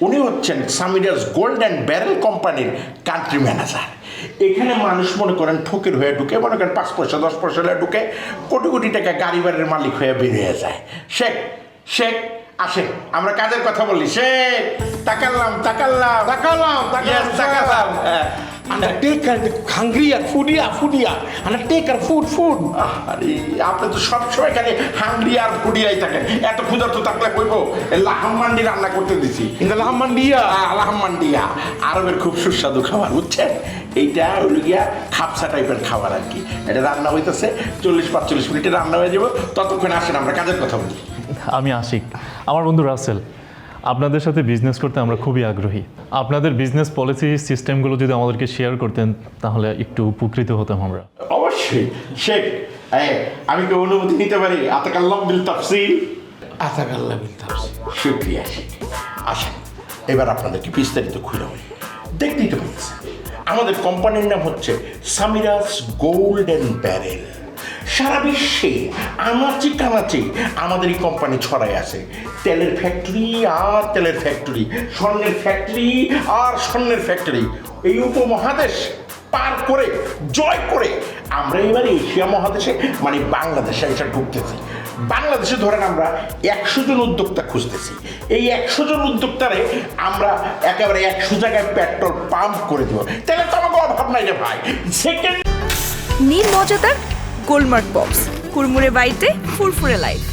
উনি হচ্ছেন Samira's gold and barrel কোম্পানির কান্ট্রি ম্যানেজার। এখানে মানুষ মনে করেন ফকির হয়ে ঢুকে, মনে করেন 5 পয়সা 10 পয়সা হয়ে ঢুকে কোটি কোটি টাকা গাড়ি বাড়ির মালিক হয়ে বেরিয়ে যায়। শেখ শেখ আসে, আমরা কাজের কথা বলি। শেখ তাকালাম তাকালাম Takalam, Yes, তাকালাম। হ্যাঁ। Undertaker, hungry, foodie. Undertaker, food. আরে আপনি তো সবসময় খালি হাঙ্গরি আর ফুডিয়াই থাকেন। এত ক্ষুধা তো থাকলে কইব লাহাম্মান্ডি রান্না করতে দিছি। In the Lahamandia. আলহামমান্ডিয়া আরবের খুব সুস্বাদু খাবার, বুঝছেন? এইটা হইল গিয়া খাপসা টাইপের খাবার আর কি। এটা রান্না হইতেছে 40-45 মিনিটে রান্না হয়ে যাব। ততক্ষণ আসেন আমরা কাজের কথা বলি। আমি আশিক, আমার বন্ধু রাসেল। আপনাদের সাথে বিজনেস করতে আমরা খুবই আগ্রহী। আপনাদের বিজনেস পলিসি সিস্টেমগুলো যদি আমাদেরকে শেয়ার করতেন তাহলে একটু উপকৃত হতাম আমরা। অবশ্যই শেখ, আমি কি অনুমতি নিতে পারি? আতাকাল্লাম বিল তাফসিল। Atakallah bil tafsir. শুক্রিয়া শেখ। আসেন এবার আপনাদেরকে বিস্তারিত খুলে বলি। দেখতেই তো পাচ্ছেন আমাদের কোম্পানির নাম হচ্ছে সামিরাস গোল্ড অ্যান্ড ব্যারেল। সারা বিশ্বে আনাচে কানাচে আমাদের এই কোম্পানি ছড়ায় আছে। তেলের ফ্যাক্টরি আর তেলের ফ্যাক্টরি, স্বর্ণের ফ্যাক্টরি আর স্বর্ণের ফ্যাক্টরি। এই উপমহাদেশ পার করে জয় করে আমরা এবারে এশিয়া মহাদেশে মানে বাংলাদেশে এসে ঢুকতেছি। বাংলাদেশে ধরেন আমরা 100 জন উদ্যোক্তা খুঁজতেছি। এই 100 জন উদ্যোক্তারে আমরা একেবারে 100 জায়গায় পেট্রোল পাম্প করে দেবো। তাহলে তো আমাকে অভাব নাই রে ভাই। সেকেন্ড নীল মজাদার গোলমার্ক বক্স, কুরমুরে বাইটে ফুরফুরে লাইফ।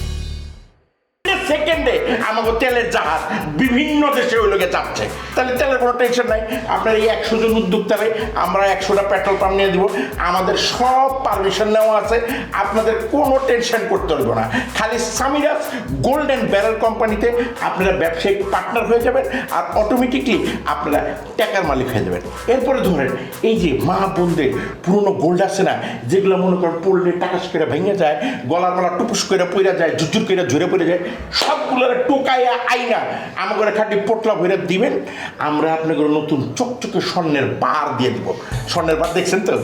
সেকেন্ডে আমাকে তেলের জাহাজ বিভিন্ন দেশে ওই লোকে যাচ্ছে। তাহলে তেলের কোনো টেনশন নাই। আপনার এই 100 জন উদ্যোক্তারে আমরা 100টা পেট্রোল পাম্প নিয়ে দিব। আমাদের সব পারমিশন নেওয়া আছে, আপনাদের কোনো টেনশন করতে হইব না। খালি সামিরাস গোল্ড অ্যান্ড ব্যারেল কোম্পানিতে আপনারা ব্যবসায়িক পার্টনার হয়ে যাবেন আর অটোমেটিকলি আপনারা টাকার মালিক হয়ে যাবেন। এরপরে ধরেন এই যে মা বোনদের পুরনো গোল্ড আছে না, যেগুলো মনে করেন পড়লে টাকাস করে ভেঙে যায়, গলার মালা টুপুস করে পড়ে যায়, ঝুরঝুর করে ঝরে পড়ে যায়, সবগুলোর টোকাইয়া আইনা আমাকে খাটি পোটলা ভরে দিবেন। আমরা আপনাকে নতুন চকচকে স্বর্ণের বার দিয়ে দিব। স্বর্ণের বার দেখছেন তো?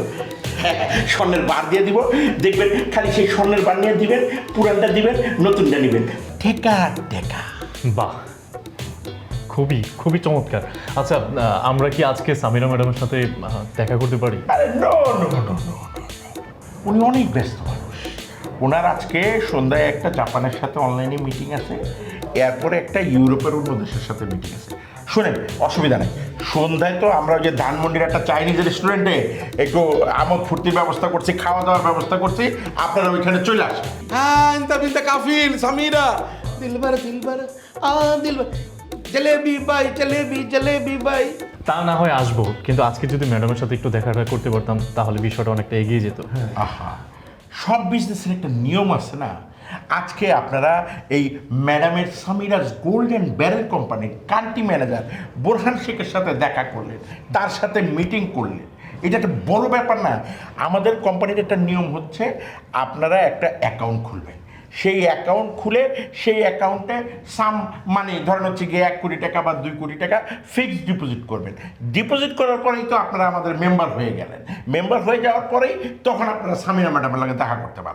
হ্যাঁ, স্বর্ণের বার দিয়ে দিব। দেখবেন খালি সেই স্বর্ণের বার নিয়ে দিবেন, পুরানটা দিবেন, নতুনটা নেবেন। টেকা টেকা। বাহ, খুবই খুবই চমৎকার। আচ্ছা, আমরা কি আজকে সামিরা ম্যাডামের সাথে দেখা করতে পারি? আরে নো, উনি অনেক ব্যস্ত মানুষ। ওনার আজকে সন্ধ্যায় একটা জাপানের সাথে অনলাইনে মিটিং আছে, এরপরে একটা ইউরোপের অন্য দেশের সাথে মিটিং আছে। শোনেন, অসুবিধা নেই, সন্ধ্যায় তো আমরা ওই যে ধানমন্ডির একটা চাইনিজ রেস্টুরেন্টে একটু আমোদ ফুর্তির ব্যবস্থা করছি, খাওয়া দাওয়ার ব্যবস্থা করছি, আপনারা ওইখানে চলে আসেন। Anta binta kafil, Samira. Dilbar. Dilbar. Jalebi bhai. তা না হয় আসবো, কিন্তু আজকে যদি ম্যাডামের সাথে একটু দেখাটা করতে পারতাম তাহলে বিষয়টা অনেকটা এগিয়ে যেত। আহা, সব বিজনেসের একটা নিয়ম আছে না। আজকে আপনারা এই ম্যাডামের সামিরাস গোল্ড অ্যান্ড ব্যারেল কোম্পানির কান্ট্রি ম্যানেজার বোরহান শেখের সাথে দেখা করলেন, তার সাথে মিটিং করলেন। এটা একটা বড় ব্যাপার না। আমাদের কোম্পানির একটা নিয়ম হচ্ছে আপনারা একটা অ্যাকাউন্ট খুলবেন। সেই অ্যাকাউন্ট খুলে সেই অ্যাকাউন্টে সাম মানে ধরেন হচ্ছে গিয়ে 1 কোটি টাকা বা 2 কোটি টাকা ফিক্সড ডিপোজিট করবেন। ডিপোজিট করার পরেই তো আপনারা আমাদের মেম্বার হয়ে গেলেন। মেম্বার হয়ে যাওয়ার পরেই তখন আপনারা সামিরা ম্যাডামের লাগে দেখা করতে পারেন।